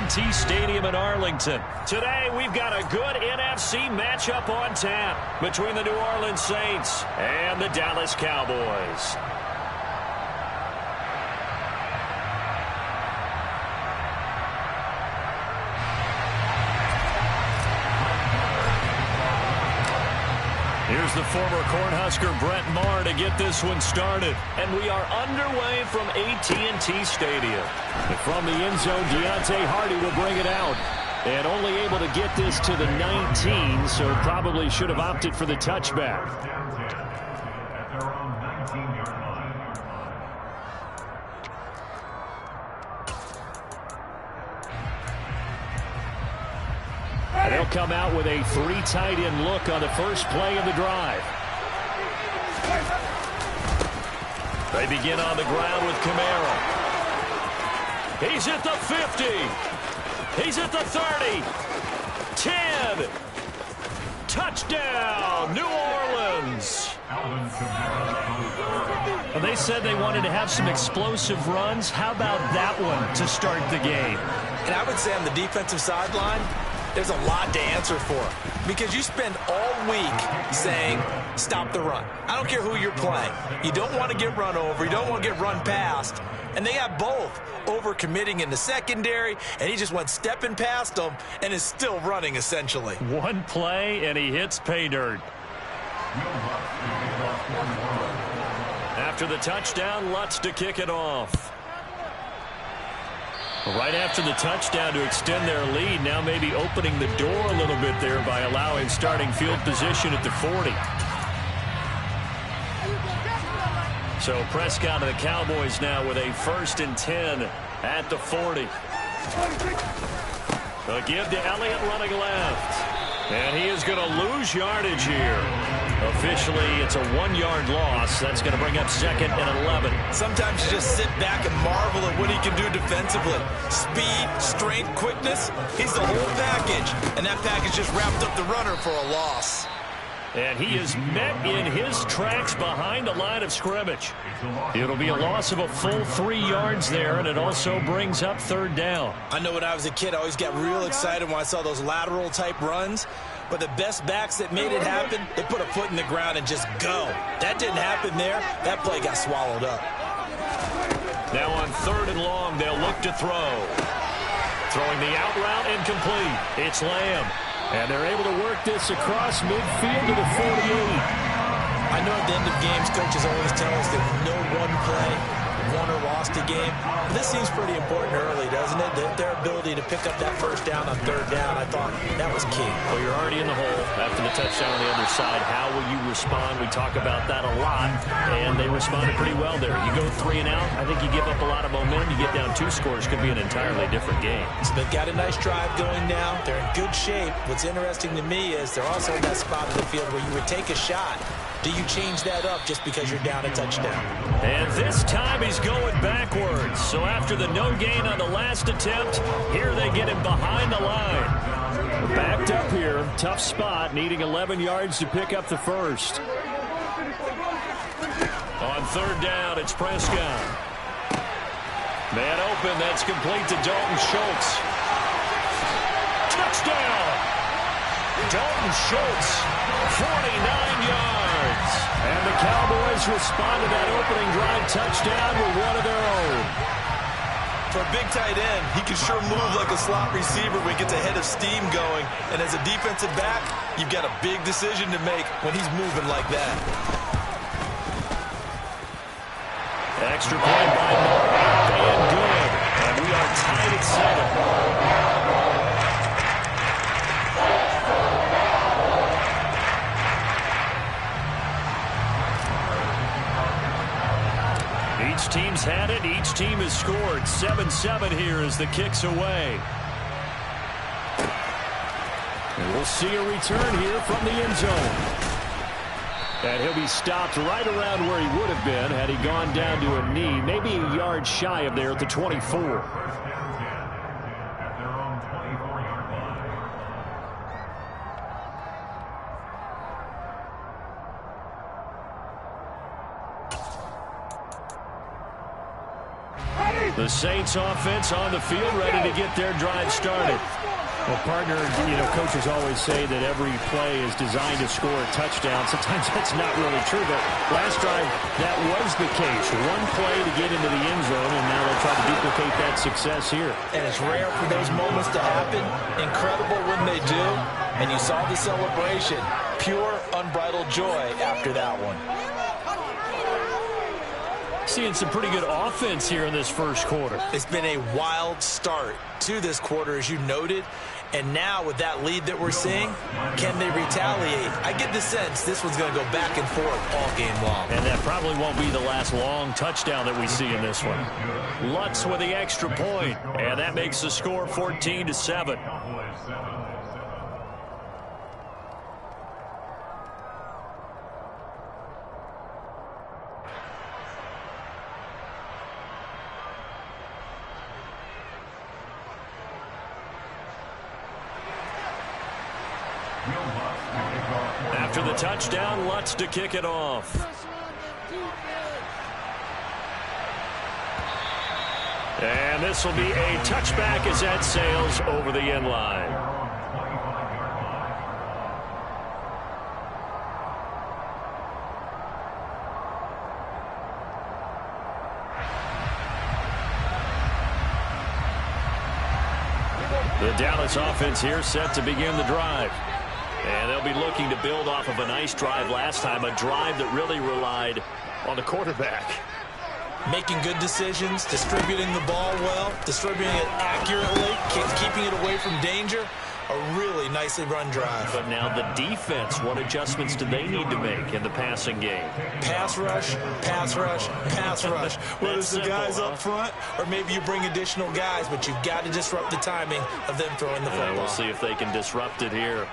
AT&T Stadium in Arlington. Today, we've got a good NFC matchup on tap between the New Orleans Saints and the Dallas Cowboys. Here's the former Cornhusker Brett Maher to get this one started. And we are underway from AT&T Stadium. And from the end zone, Deontay Hardy will bring it out. And only able to get this to the 19, so probably should have opted for the touchback. And they'll come out with a 3 tight end look on the first play of the drive. They begin on the ground with Kamara. He's at the 50. He's at the 30. 10. Touchdown, New Orleans. Well, they said they wanted to have some explosive runs. How about that one to start the game? And I would say on the defensive sideline, there's a lot to answer for, because you spend all week saying, stop the run. I don't care who you're playing. You don't want to get run over. You don't want to get run past. And they got both over-committing in the secondary, and he just went stepping past them and is still running, essentially. One play, and he hits pay dirt. After the touchdown, Lutz to kick it off. Right after the touchdown to extend their lead, now maybe opening the door a little bit there by allowing starting field position at the 40. So Prescott and the Cowboys now with a 1st and 10 at the 40. A give to Elliott running left. And he is going to lose yardage here. Officially, it's a 1-yard loss. That's going to bring up 2nd and 11. Sometimes you just sit back and marvel at what he can do defensively. Speed, strength, quickness. He's the whole package. And that package just wrapped up the runner for a loss. And he is met in his tracks behind the line of scrimmage. It'll be a loss of a full 3 yards there, and it also brings up 3rd down. I know when I was a kid, I always got real excited when I saw those lateral-type runs. But the best backs that made it happen, they put a foot in the ground and just go. That didn't happen there. That play got swallowed up. Now on 3rd and long, they'll look to throw. Throwing the out route incomplete. It's Lamb. And they're able to work this across midfield to the 48. I know at the end of games, coaches always tell us that no one play won or lost a game. But this seems pretty important early, doesn't it? Their ability to pick up that 1st down on 3rd down, I thought that was key. Well, you're already in the hole after the touchdown on the other side. How will you respond? We talk about that a lot, and they responded pretty well there. You go 3 and out, I think you give up a lot of momentum. You get down 2 scores, could be an entirely different game. So they've got a nice drive going now. They're in good shape. What's interesting to me is they're also in that spot of the field where you would take a shot. Do you change that up just because you're down a touchdown? And this time he's going backwards. So after the no gain on the last attempt, here they get him behind the line. We're backed up here. Tough spot, needing 11 yards to pick up the 1st. On 3rd down, it's Prescott. Man open, that's complete to Dalton Schultz. Touchdown! Dalton Schultz, 49 yards. And the Cowboys respond to that opening drive touchdown with one of their own. For a big tight end, he can sure move like a slot receiver when he gets a head of steam going. And as a defensive back, you've got a big decision to make when he's moving like that. Extra point by Maher, and good. And we are tied at 7. Each team's had it. Each team has scored. 7-7 here as the kick's away. And we'll see a return here from the end zone. And he'll be stopped right around where he would have been had he gone down to a knee, maybe a yard shy of there at the 24. The Saints offense on the field, ready to get their drive started. Well, partner, coaches always say that every play is designed to score a touchdown. Sometimes that's not really true, but last drive, that was the case. One play to get into the end zone, and now they'll try to duplicate that success here. And it's rare for those moments to happen. Incredible when they do. And you saw the celebration. Pure, unbridled joy after that one. Seeing some pretty good offense here in this first quarter. It's been a wild start to this quarter, as you noted. And now with that lead that we're seeing, can they retaliate? I get the sense this one's going to go back and forth all game long. And that probably won't be the last long touchdown that we see in this one. Lutz with the extra point, and that makes the score 14-7. After the touchdown, Lutz to kick it off. And this will be a touchback as that sails over the end line. The Dallas offense here set to begin the drive. And they'll be looking to build off of a nice drive last time, a drive that really relied on the quarterback. Making good decisions, distributing the ball well, distributing it accurately, keeping it away from danger. A really nicely run drive. But now the defense, what adjustments do they need to make in the passing game? Pass rush, pass rush, pass rush. Whether it's the guys up front or maybe you bring additional guys, but you've got to disrupt the timing of them throwing the football. We'll see if they can disrupt it here.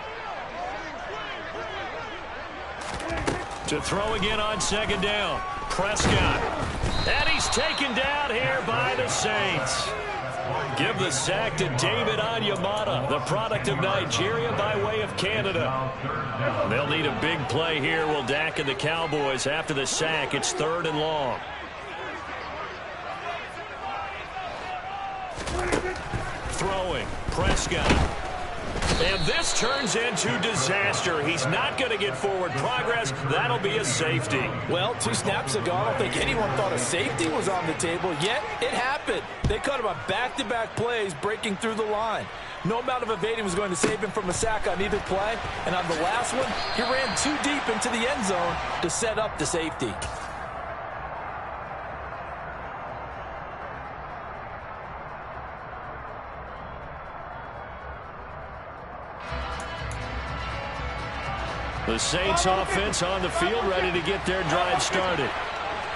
To throw again on second down. Prescott. And he's taken down here by the Saints. Give the sack to David Onyemata, the product of Nigeria by way of Canada. They'll need a big play here. Will Dak and the Cowboys after the sack. It's 3rd and long. Throwing. Prescott. And this turns into disaster. He's not going to get forward progress. That'll be a safety. Well, 2 snaps ago, I don't think anyone thought a safety was on the table, yet it happened. They cut him on back-to-back plays, breaking through the line. No amount of evading was going to save him from a sack on either play. And on the last one, he ran too deep into the end zone to set up the safety. The Saints offense on the field ready to get their drive started.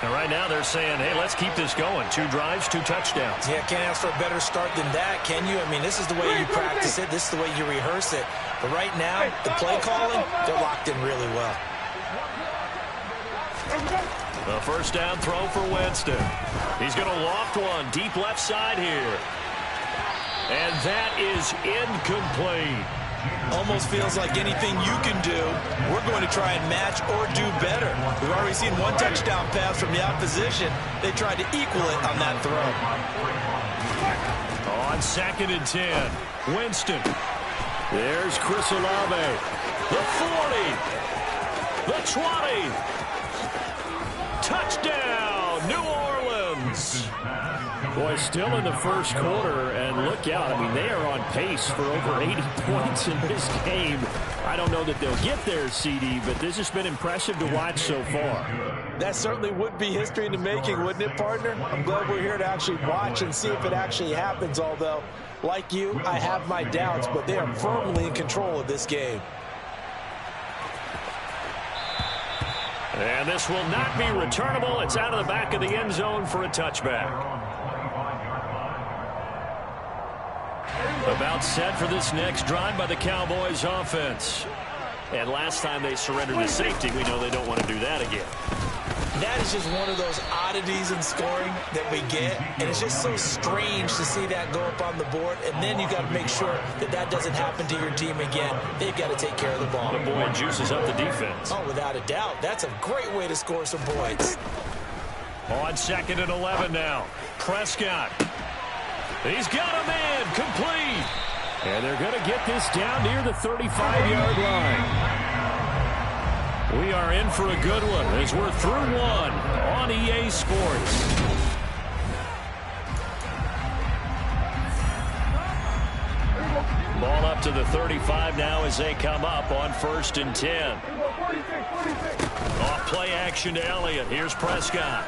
And right now they're saying, hey, let's keep this going. 2 drives, 2 touchdowns. Yeah, can't ask for a better start than that, can you? I mean, this is the way you practice it. This is the way you rehearse it. But right now, the play calling, they're locked in really well. The first down throw for Winston. He's going to loft one deep left side here. And that is incomplete. Almost feels like anything you can do, we're going to try and match or do better. We've already seen 1 touchdown pass from the opposition. They tried to equal it on that throw. On 2nd and 10, Winston. There's Chris Olave. The 40. The 20. Touchdown, New Orleans. Boy, still in the first quarter, and look out. I mean, they are on pace for over 80 points in this game. I don't know that they'll get there, CD, but this has been impressive to watch so far. That certainly would be history in the making, wouldn't it, partner? I'm glad we're here to actually watch and see if it actually happens, although, like you, I have my doubts, but they are firmly in control of this game. And this will not be returnable. It's out of the back of the end zone for a touchback. About set for this next drive by the Cowboys offense. And last time they surrendered to safety, we know they don't want to do that again. That is just one of those oddities in scoring that we get. And it's just so strange to see that go up on the board. And then you got to make sure that that doesn't happen to your team again. They've got to take care of the ball. The boy juices up the defense. Oh, without a doubt. That's a great way to score some points. On 2nd and 11 now. Prescott. He's got a man. Complete. And they're going to get this down near the 35-yard line. We are in for a good one as we're through one on EA Sports. Ball up to the 35 now as they come up on 1st and 10. Off play action to Elliott. Here's Prescott.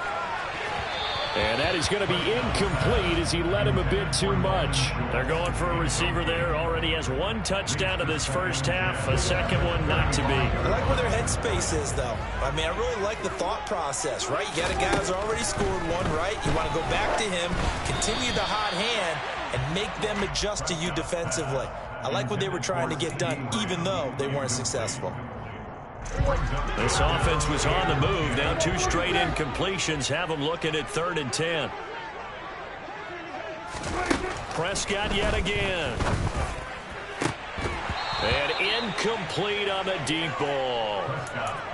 And that is going to be incomplete as he led him a bit too much. They're going for a receiver there. Already has 1 touchdown to this first half. A second one not to be. I like where their headspace is, though. I mean, I really like the thought process, right? You got a guy who's already scored one, right? You want to go back to him, continue the hot hand, and make them adjust to you defensively. I like what they were trying to get done, even though they weren't successful. This offense was on the move. Now 2 straight incompletions have them looking at 3rd and 10. Prescott yet again. And incomplete on the deep ball.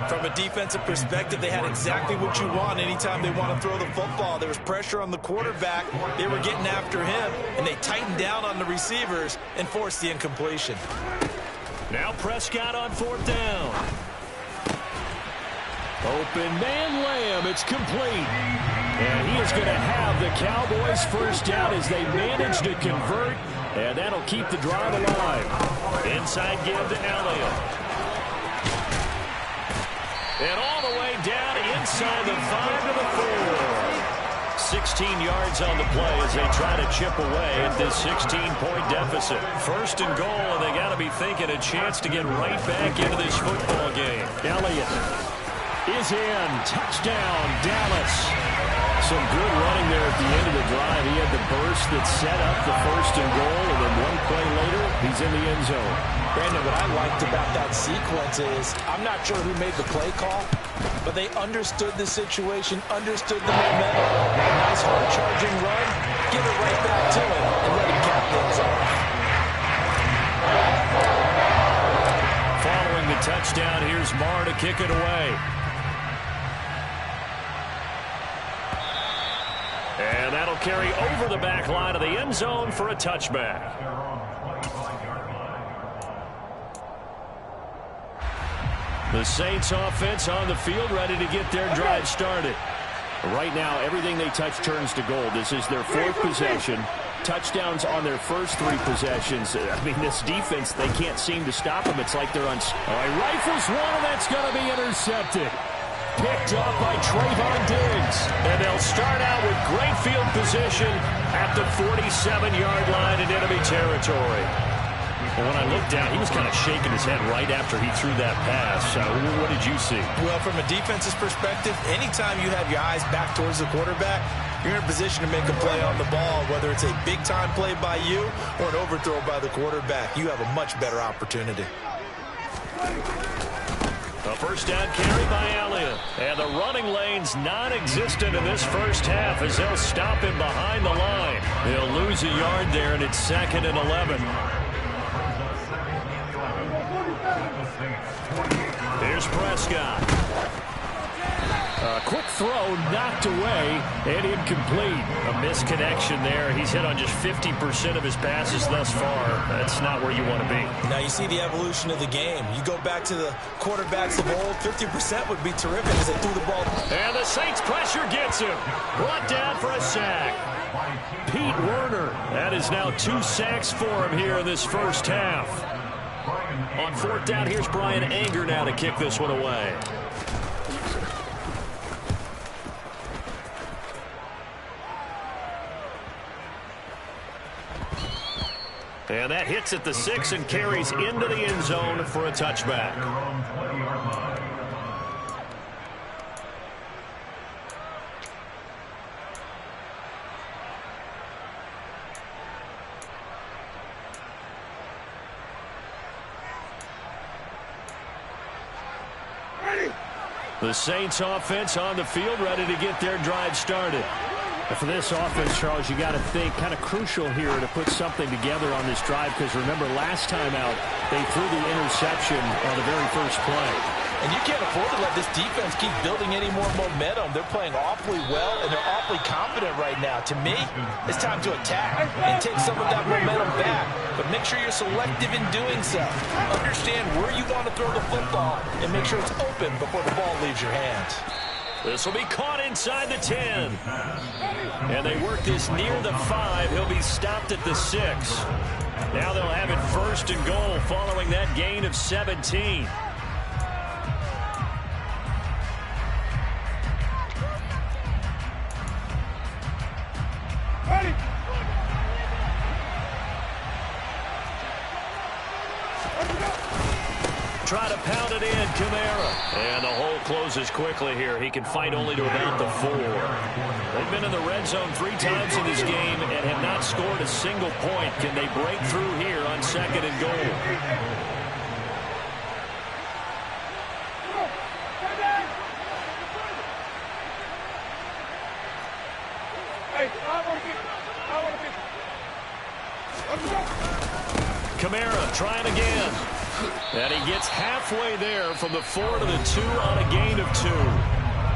From a defensive perspective, they had exactly what you want anytime they want to throw the football. There was pressure on the quarterback. They were getting after him, and they tightened down on the receivers and forced the incompletion. Now Prescott on 4th down. Open man Lamb. It's complete. And he is going to have the Cowboys first down as they manage to convert. And that'll keep the drive alive. Inside give to Elliott. And all the way down inside the 5 to the 4. 16 yards on the play as they try to chip away at this 16-point deficit. 1st and goal, and they got to be thinking a chance to get right back into this football game. Elliott is in. Touchdown, Dallas. Some good running there at the end of the drive. He had the burst that set up the 1st and goal, and then 1 play later, he's in the end zone. Brandon, what I liked about that sequence is, I'm not sure who made the play call, but they understood the situation, understood the momentum. Nice hard-charging run, give it right back to him, and let him cap things off. Following the touchdown, here's Marr to kick it away. And that'll carry over the back line of the end zone for a touchback. The Saints offense on the field ready to get their drive started. Right now, everything they touch turns to gold. This is their 4th possession. Touchdowns on their first 3 possessions. I mean, this defense, they can't seem to stop them. It's like they're on... All right, rifles one, and that's going to be intercepted. Picked up by Trayvon Diggs. And they'll start out with great field position at the 47-yard line in enemy territory. And when I looked down, he was kind of shaking his head right after he threw that pass. What did you see? Well, from a defense's perspective, anytime you have your eyes back towards the quarterback, you're in a position to make a play on the ball, whether it's a big-time play by you or an overthrow by the quarterback. You have a much better opportunity. A first down carry by Elliott. And the running lane's non-existent in this first half as they'll stop him behind the line. They'll lose a yard there, and it's 2nd and 11. Here's Prescott. A quick throw knocked away and incomplete. A misconnection there. He's hit on just 50% of his passes thus far. That's not where you want to be. Now you see the evolution of the game. You go back to the quarterbacks of old, 50% would be terrific as they threw the ball. And the Saints pressure gets him. Brought down for a sack. Pete Werner. That is now 2 sacks for him here in this first half. On 4th down, here's Brian Anger now to kick this one away. And that hits at the 6 and carries into the end zone for a touchback. The Saints offense on the field ready to get their drive started. For this offense, Charles, you got to think kind of crucial here to put something together on this drive, because remember last time out they threw the interception on the very first play. And you can't afford to let this defense keep building any more momentum. They're playing awfully well, and they're awfully confident right now. To me, it's time to attack and take some of that momentum back. But make sure you're selective in doing so. Understand where you want to throw the football and make sure it's open before the ball leaves your hands. This will be caught inside the 10. And they work this near the 5. He'll be stopped at the 6. Now they'll have it first and goal following that gain of 17. Try to pound it in, Kamara. And the hole closes quickly here. He can fight only to about the 4. They've been in the red zone 3 times in this game and have not scored a single point. Can they break through here on 2nd and goal? Kamara trying again. And he gets halfway there from the 4 to the 2 on a gain of 2.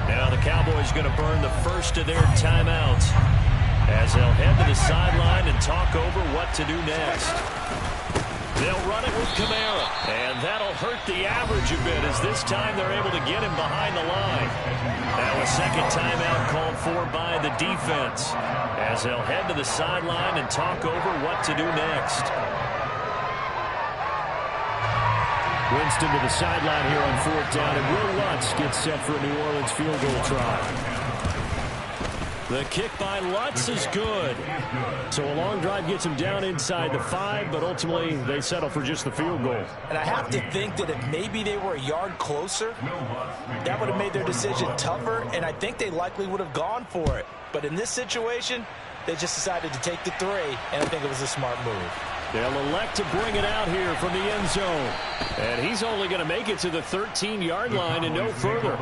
Now the Cowboys going to burn the first of their timeouts as they'll head to the sideline and talk over what to do next. They'll run it with Kamara, and that'll hurt the average a bit as this time they're able to get him behind the line. Now a second timeout called for by the defense as they'll head to the sideline and talk over what to do next. Winston to the sideline here on 4th down, and Will Lutz gets set for a New Orleans field goal try. The kick by Lutz is good. So a long drive gets him down inside the 5, but ultimately they settle for just the field goal. And I have to think that if maybe they were a yard closer, that would have made their decision tougher, and I think they likely would have gone for it. But in this situation, they just decided to take the 3, and I think it was a smart move. They'll elect to bring it out here from the end zone. And he's only going to make it to the 13-yard line and no further.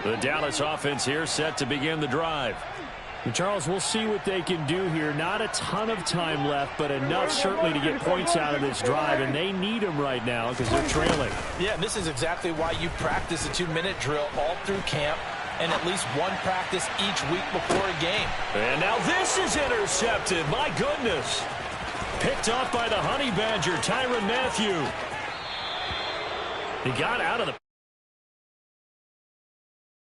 The Dallas offense here set to begin the drive. And Charles, we'll see what they can do here. Not a ton of time left, but enough certainly to get points out of this drive, and they need them right now because they're trailing. Yeah, this is exactly why you practice a 2-minute drill all through camp and at least one practice each week before a game. And now this is intercepted. My goodness. Picked off by the Honey Badger, Tyrann Mathieu. He got out of the